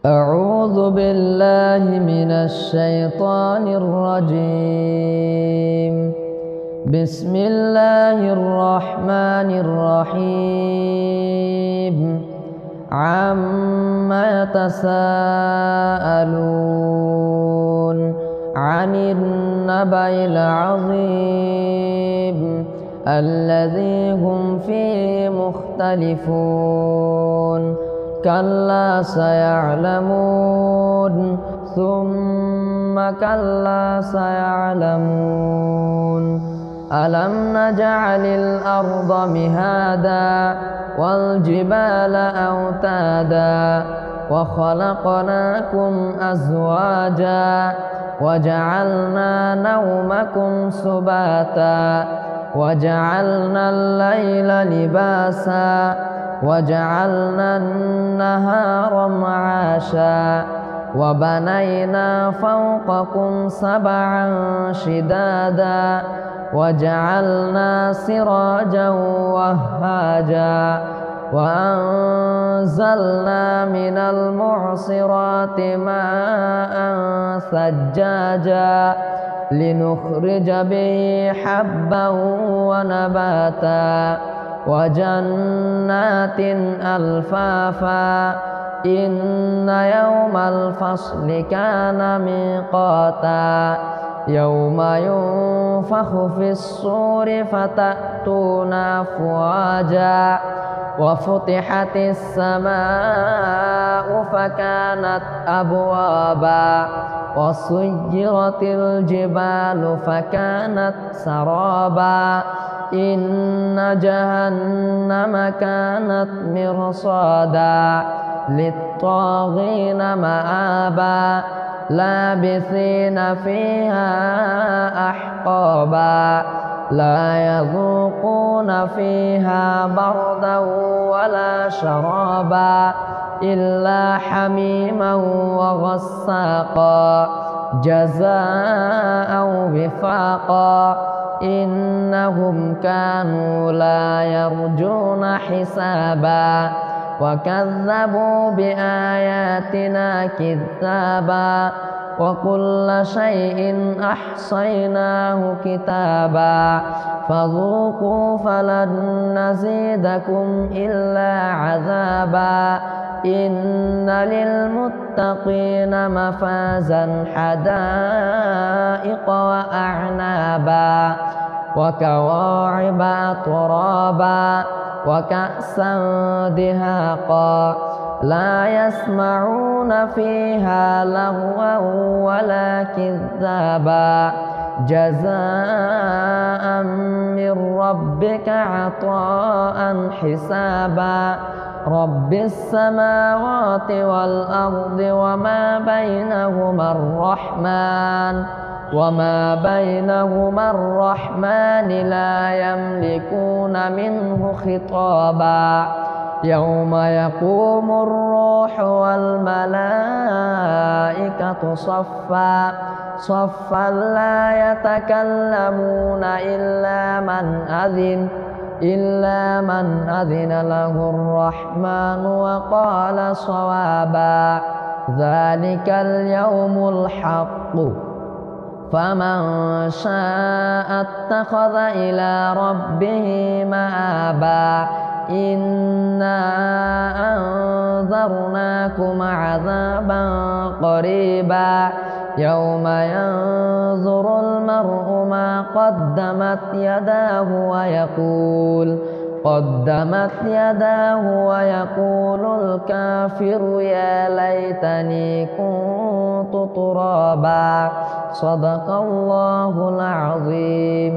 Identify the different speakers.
Speaker 1: أعوذ بالله من الشيطان الرجيم. بسم الله الرحمن الرحيم. عما يتساءلون عن النبأ العظيم الذي هم فيه مختلفون. كلا سيعلمون ثم كلا سيعلمون. ألم نجعل الأرض مهادا والجبال أوتادا وخلقناكم أزواجا وجعلنا نومكم سباتا وجعلنا الليل لباسا وجعلنا النهار معاشا وبنينا فوقكم سبعا شدادا وجعلنا سراجا وهاجا وأنزلنا من المعصرات ماء ثجاجا لنخرج به حبا ونباتا وجنات ألفافا. إن يوم الفصل كان ميقاتا يوم ينفخ في الصور فتأتون أفواجا وفتحت السماء فكانت أبوابا وسيرت الجبال فكانت سرابا. إن جهنم كانت مرصادا للطاغين مآبا لابثين فيها أحقابا لا يذوقون فيها بردا ولا شرابا إلا حميما وغساقا جزاء وفاقا. إنهم كانوا لا يرجون حسابا وكذبوا بآياتنا كذابا وكل شيء أحصيناه كتابا فذوقوا فلن نزيدكم إلا عذابا. إن للمتقين مفازا حدائق وأعنابا وكواعب أترابا وكأسا دهاقا لا يسمعون فيها لغوا ولا كذابا جزاء من ربك عطاء حسابا. رب السماوات والأرض وما بينهما الرحمن لا يملكون منه خطابا. يوم يقوم الروح والملائكة صفا لا يتكلمون إلا من أذن له الرحمن وقال صوابا. ذلك اليوم الحق فمن شاء اتخذ إلى ربه مآبا. إنا أنذرناكم عذابا قريبا يوم ينظر المرء ما قدمت يداه ويقول الكافر يا ليتني كنت ترابا. صدق الله العظيم.